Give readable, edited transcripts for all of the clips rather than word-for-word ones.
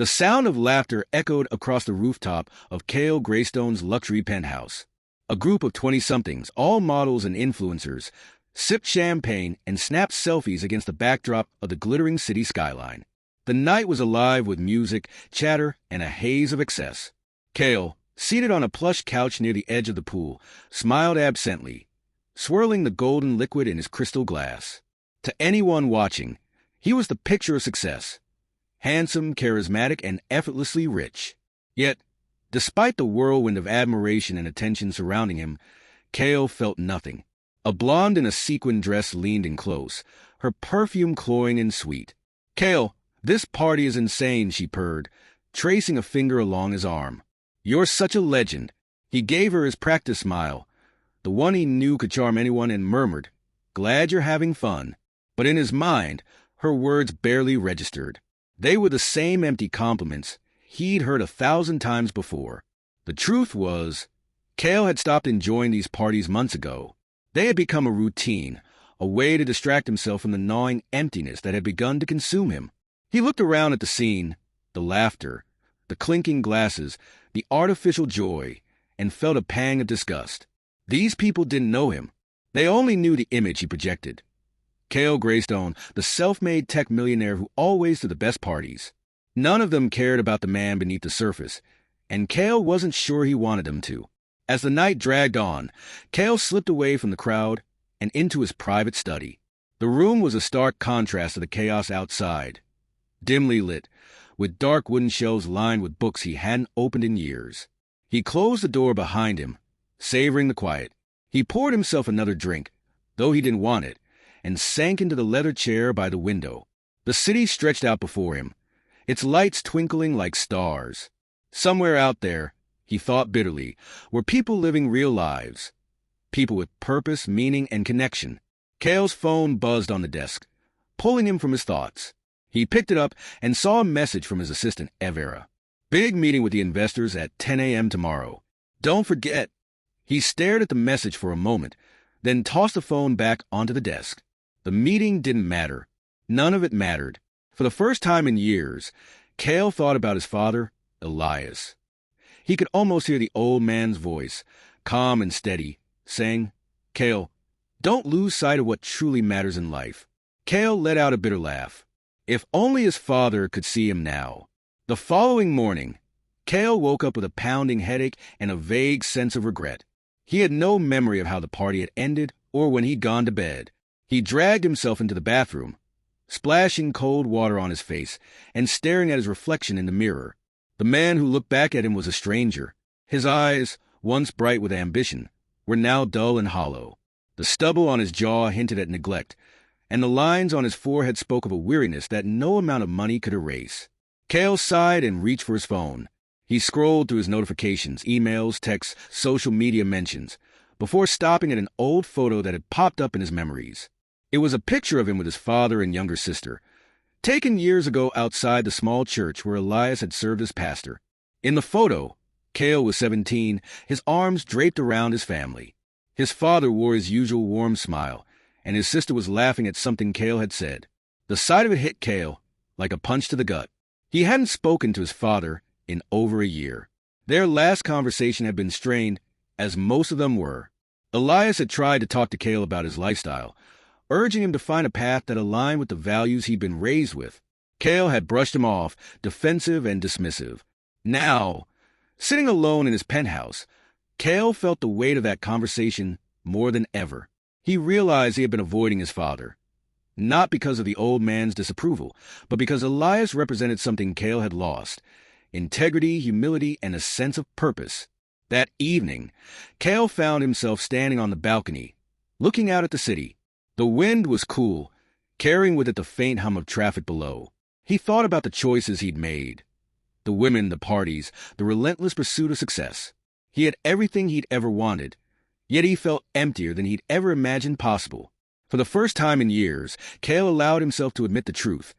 The sound of laughter echoed across the rooftop of Cale Greystone's luxury penthouse. A group of 20-somethings, all models and influencers, sipped champagne and snapped selfies against the backdrop of the glittering city skyline. The night was alive with music, chatter, and a haze of excess. Cale, seated on a plush couch near the edge of the pool, smiled absently, swirling the golden liquid in his crystal glass. To anyone watching, he was the picture of success. Handsome, charismatic, and effortlessly rich. Yet, despite the whirlwind of admiration and attention surrounding him, Cale felt nothing. A blonde in a sequin dress leaned in close, her perfume cloying and sweet. "Cale, this party is insane," she purred, tracing a finger along his arm. "You're such a legend." He gave her his practice smile, the one he knew could charm anyone, and murmured, "Glad you're having fun." But in his mind, her words barely registered. They were the same empty compliments he'd heard 1,000 times before. The truth was, Cale had stopped enjoying these parties months ago. They had become a routine, a way to distract himself from the gnawing emptiness that had begun to consume him. He looked around at the scene, the laughter, the clinking glasses, the artificial joy, and felt a pang of disgust. These people didn't know him. They only knew the image he projected. Cale Greystone, the self-made tech millionaire who always threw the best parties. None of them cared about the man beneath the surface, and Cale wasn't sure he wanted them to. As the night dragged on, Cale slipped away from the crowd and into his private study. The room was a stark contrast to the chaos outside. Dimly lit, with dark wooden shelves lined with books he hadn't opened in years. He closed the door behind him, savoring the quiet. He poured himself another drink, though he didn't want it, and sank into the leather chair by the window. The city stretched out before him, its lights twinkling like stars. Somewhere out there, he thought bitterly, were people living real lives. People with purpose, meaning, and connection. Cale's phone buzzed on the desk, pulling him from his thoughts. He picked it up and saw a message from his assistant, Evera. "Big meeting with the investors at 10 a.m. tomorrow. Don't forget." He stared at the message for a moment, then tossed the phone back onto the desk. The meeting didn't matter. None of it mattered. For the first time in years, Cale thought about his father, Elias. He could almost hear the old man's voice, calm and steady, saying, "Cale, don't lose sight of what truly matters in life." Cale let out a bitter laugh. If only his father could see him now. The following morning, Cale woke up with a pounding headache and a vague sense of regret. He had no memory of how the party had ended or when he'd gone to bed. He dragged himself into the bathroom, splashing cold water on his face and staring at his reflection in the mirror. The man who looked back at him was a stranger. His eyes, once bright with ambition, were now dull and hollow. The stubble on his jaw hinted at neglect, and the lines on his forehead spoke of a weariness that no amount of money could erase. Cale sighed and reached for his phone. He scrolled through his notifications, emails, texts, social media mentions, before stopping at an old photo that had popped up in his memories. It was a picture of him with his father and younger sister, taken years ago outside the small church where Elias had served as pastor. In the photo, Cale was 17, his arms draped around his family. His father wore his usual warm smile, and his sister was laughing at something Cale had said. The sight of it hit Cale like a punch to the gut. He hadn't spoken to his father in over a year. Their last conversation had been strained, as most of them were. Elias had tried to talk to Cale about his lifestyle, urging him to find a path that aligned with the values he'd been raised with. Cale had brushed him off, defensive and dismissive. Now, sitting alone in his penthouse, Cale felt the weight of that conversation more than ever. He realized he had been avoiding his father, not because of the old man's disapproval, but because Elias represented something Cale had lost: integrity, humility, and a sense of purpose. That evening, Cale found himself standing on the balcony, looking out at the city. The wind was cool, carrying with it the faint hum of traffic below. He thought about the choices he'd made. The women, the parties, the relentless pursuit of success. He had everything he'd ever wanted, yet he felt emptier than he'd ever imagined possible. For the first time in years, Cale allowed himself to admit the truth.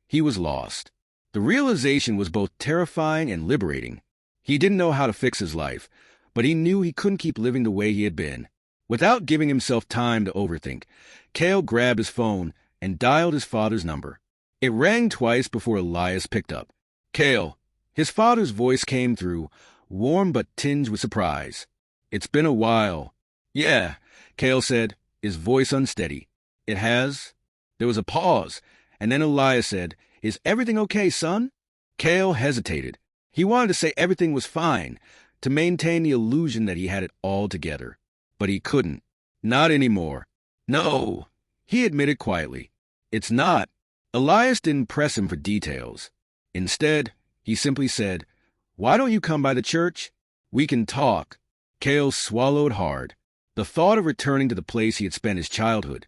He was lost. The realization was both terrifying and liberating. He didn't know how to fix his life, but he knew he couldn't keep living the way he had been. Without giving himself time to overthink, Cale grabbed his phone and dialed his father's number. It rang twice before Elias picked up. Cale. His father's voice came through, warm but tinged with surprise. It's been a while. Yeah, Cale said, his voice unsteady. It has? There was a pause, and then Elias said, Is everything okay, son? Cale hesitated. He wanted to say everything was fine, to maintain the illusion that he had it all together. But he couldn't. Not anymore. No, he admitted quietly. It's not. Elias didn't press him for details. Instead, he simply said, Why don't you come by the church? We can talk. Cale swallowed hard. The thought of returning to the place he had spent his childhood,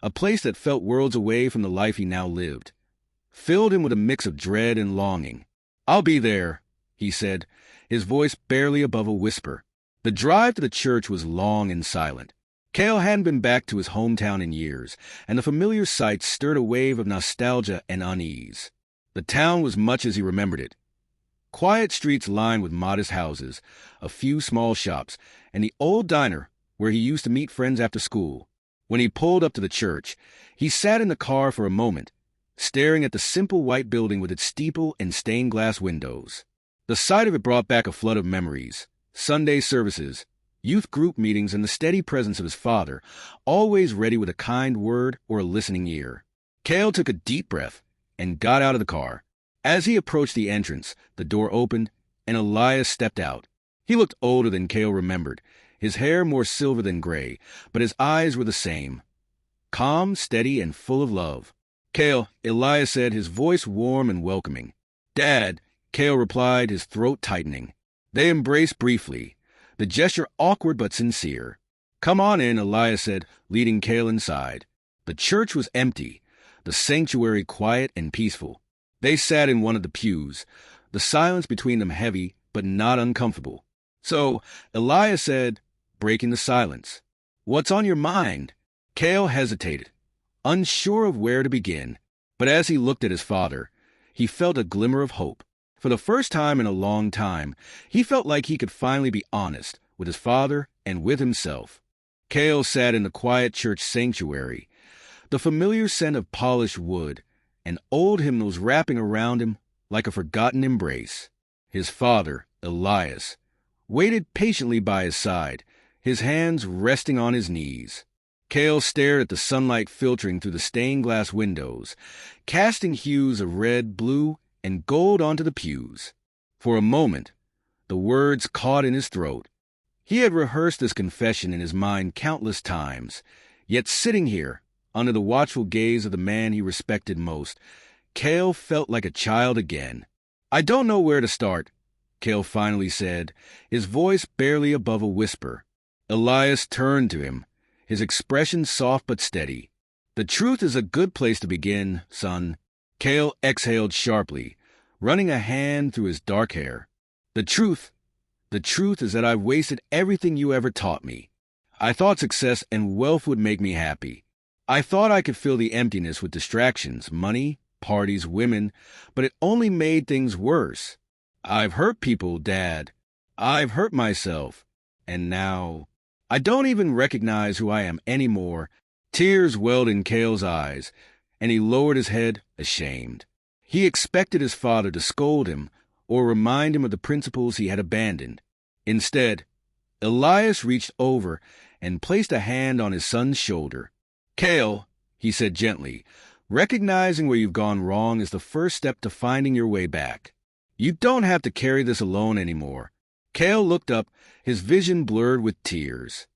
a place that felt worlds away from the life he now lived, filled him with a mix of dread and longing. I'll be there, he said, his voice barely above a whisper. The drive to the church was long and silent. Cale hadn't been back to his hometown in years, and the familiar sights stirred a wave of nostalgia and unease. The town was much as he remembered it. Quiet streets lined with modest houses, a few small shops, and the old diner where he used to meet friends after school. When he pulled up to the church, he sat in the car for a moment, staring at the simple white building with its steeple and stained glass windows. The sight of it brought back a flood of memories. Sunday services, youth group meetings, and the steady presence of his father, always ready with a kind word or a listening ear. Cale took a deep breath and got out of the car. As he approached the entrance, the door opened, and Elias stepped out. He looked older than Cale remembered, his hair more silver than gray, but his eyes were the same. Calm, steady, and full of love. Cale, Elias said, his voice warm and welcoming. Dad, Cale replied, his throat tightening. They embraced briefly, the gesture awkward but sincere. Come on in, Elias said, leading Cale inside. The church was empty, the sanctuary quiet and peaceful. They sat in one of the pews, the silence between them heavy but not uncomfortable. So, Elias said, breaking the silence, What's on your mind? Cale hesitated, unsure of where to begin. But as he looked at his father, he felt a glimmer of hope. For the first time in a long time, he felt like he could finally be honest with his father and with himself. Cale sat in the quiet church sanctuary, the familiar scent of polished wood, and old hymnals wrapping around him like a forgotten embrace. His father, Elias, waited patiently by his side, his hands resting on his knees. Cale stared at the sunlight filtering through the stained glass windows, casting hues of red, blue, and gold onto the pews. For a moment, the words caught in his throat. He had rehearsed this confession in his mind countless times, yet sitting here, under the watchful gaze of the man he respected most, Cale felt like a child again. I don't know where to start, Cale finally said, his voice barely above a whisper. Elias turned to him, his expression soft but steady. The truth is a good place to begin, son. Cale exhaled sharply, running a hand through his dark hair. The truth is that I've wasted everything you ever taught me. I thought success and wealth would make me happy. I thought I could fill the emptiness with distractions, money, parties, women, but it only made things worse. I've hurt people, Dad. I've hurt myself. And now, I don't even recognize who I am anymore. Tears welled in Cale's eyes, and he lowered his head, ashamed. He expected his father to scold him or remind him of the principles he had abandoned. Instead, Elias reached over and placed a hand on his son's shoulder. Cale, he said gently, recognizing where you've gone wrong is the first step to finding your way back. You don't have to carry this alone anymore. Cale looked up, his vision blurred with tears.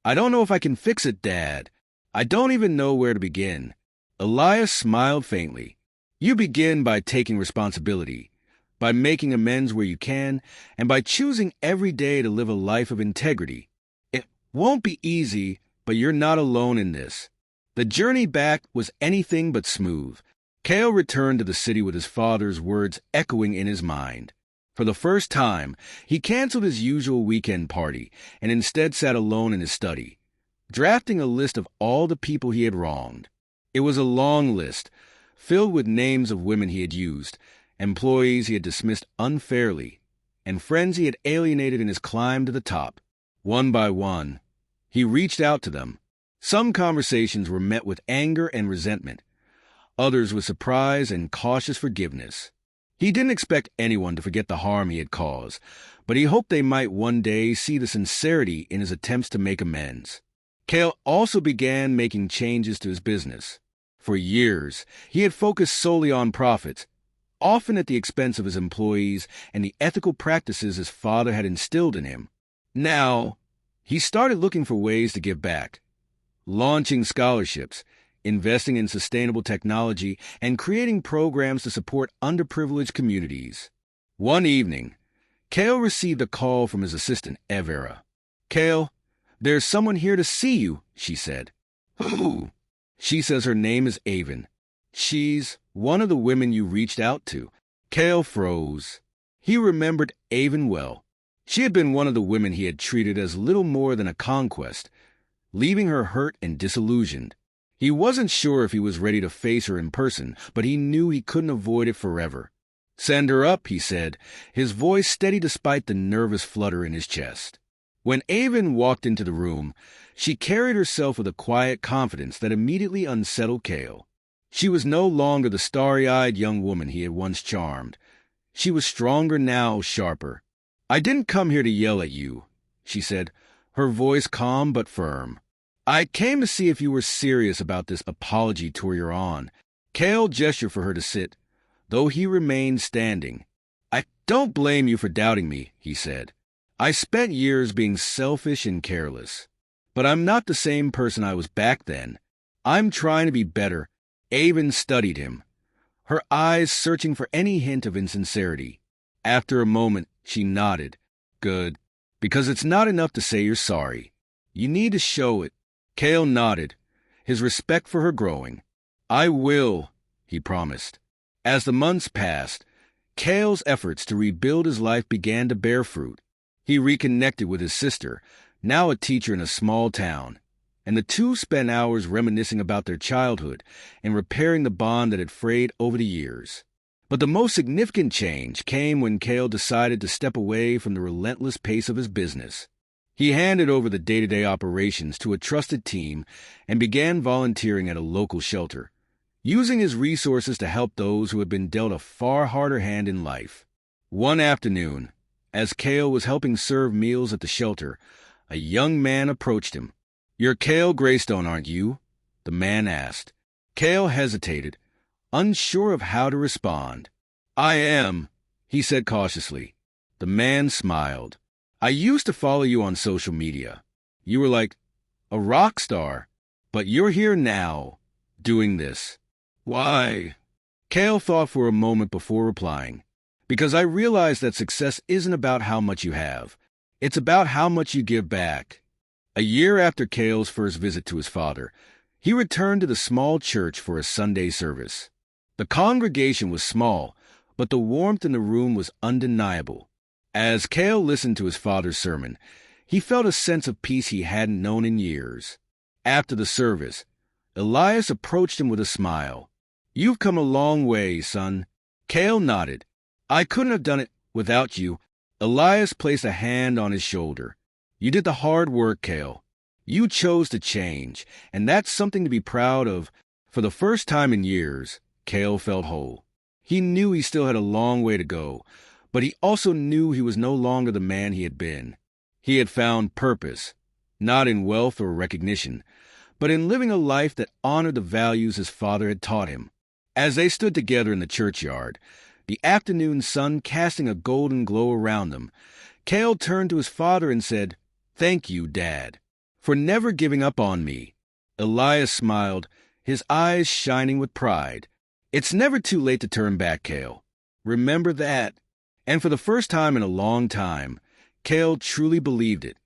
I don't know if I can fix it, Dad. I don't even know where to begin. Elias smiled faintly. You begin by taking responsibility, by making amends where you can, and by choosing every day to live a life of integrity. It won't be easy, but you're not alone in this. The journey back was anything but smooth. Cale returned to the city with his father's words echoing in his mind. For the first time, he canceled his usual weekend party and instead sat alone in his study, drafting a list of all the people he had wronged. It was a long list, filled with names of women he had used, employees he had dismissed unfairly, and friends he had alienated in his climb to the top. One by one, he reached out to them. Some conversations were met with anger and resentment, others with surprise and cautious forgiveness. He didn't expect anyone to forget the harm he had caused, but he hoped they might one day see the sincerity in his attempts to make amends. Cale also began making changes to his business. For years, he had focused solely on profits, often at the expense of his employees and the ethical practices his father had instilled in him. Now, he started looking for ways to give back, launching scholarships, investing in sustainable technology, and creating programs to support underprivileged communities. One evening, Cale received a call from his assistant, Evera. "Cale, there's someone here to see you," she said. "Who?" "She says her name is Avon. She's one of the women you reached out to." Cale froze. He remembered Avon well. She had been one of the women he had treated as little more than a conquest, leaving her hurt and disillusioned. He wasn't sure if he was ready to face her in person, but he knew he couldn't avoid it forever. "Send her up," he said, his voice steady despite the nervous flutter in his chest. When Avon walked into the room, she carried herself with a quiet confidence that immediately unsettled Cale. She was no longer the starry-eyed young woman he had once charmed. She was stronger now, sharper. "I didn't come here to yell at you," she said, her voice calm but firm. "I came to see if you were serious about this apology tour you're on." Cale gestured for her to sit, though he remained standing. "I don't blame you for doubting me," he said. "I spent years being selfish and careless. But I'm not the same person I was back then. I'm trying to be better." Avon studied him, her eyes searching for any hint of insincerity. After a moment, she nodded. "Good. Because it's not enough to say you're sorry. You need to show it." Cale nodded, his respect for her growing. "I will," he promised. As the months passed, Cale's efforts to rebuild his life began to bear fruit. He reconnected with his sister, now a teacher in a small town, and the two spent hours reminiscing about their childhood and repairing the bond that had frayed over the years. But the most significant change came when Cale decided to step away from the relentless pace of his business. He handed over the day-to-day operations to a trusted team and began volunteering at a local shelter, using his resources to help those who had been dealt a far harder hand in life. One afternoon, as Cale was helping serve meals at the shelter, a young man approached him. "You're Cale Greystone, aren't you?" the man asked. Cale hesitated, unsure of how to respond. "I am," he said cautiously. The man smiled. "I used to follow you on social media. You were like a rock star, but you're here now, doing this." "Why?" Cale thought for a moment before replying. "Because I realize that success isn't about how much you have. It's about how much you give back." A year after Cale's first visit to his father, he returned to the small church for a Sunday service. The congregation was small, but the warmth in the room was undeniable. As Cale listened to his father's sermon, he felt a sense of peace he hadn't known in years. After the service, Elias approached him with a smile. "You've come a long way, son." Cale nodded. "I couldn't have done it without you." Elias placed a hand on his shoulder. "You did the hard work, Cale. You chose to change, and that's something to be proud of." For the first time in years, Cale felt whole. He knew he still had a long way to go, but he also knew he was no longer the man he had been. He had found purpose, not in wealth or recognition, but in living a life that honored the values his father had taught him. As they stood together in the churchyard, the afternoon sun casting a golden glow around them, Cale turned to his father and said, "Thank you, Dad, for never giving up on me." Elias smiled, his eyes shining with pride. "It's never too late to turn back, Cale. Remember that." And for the first time in a long time, Cale truly believed it.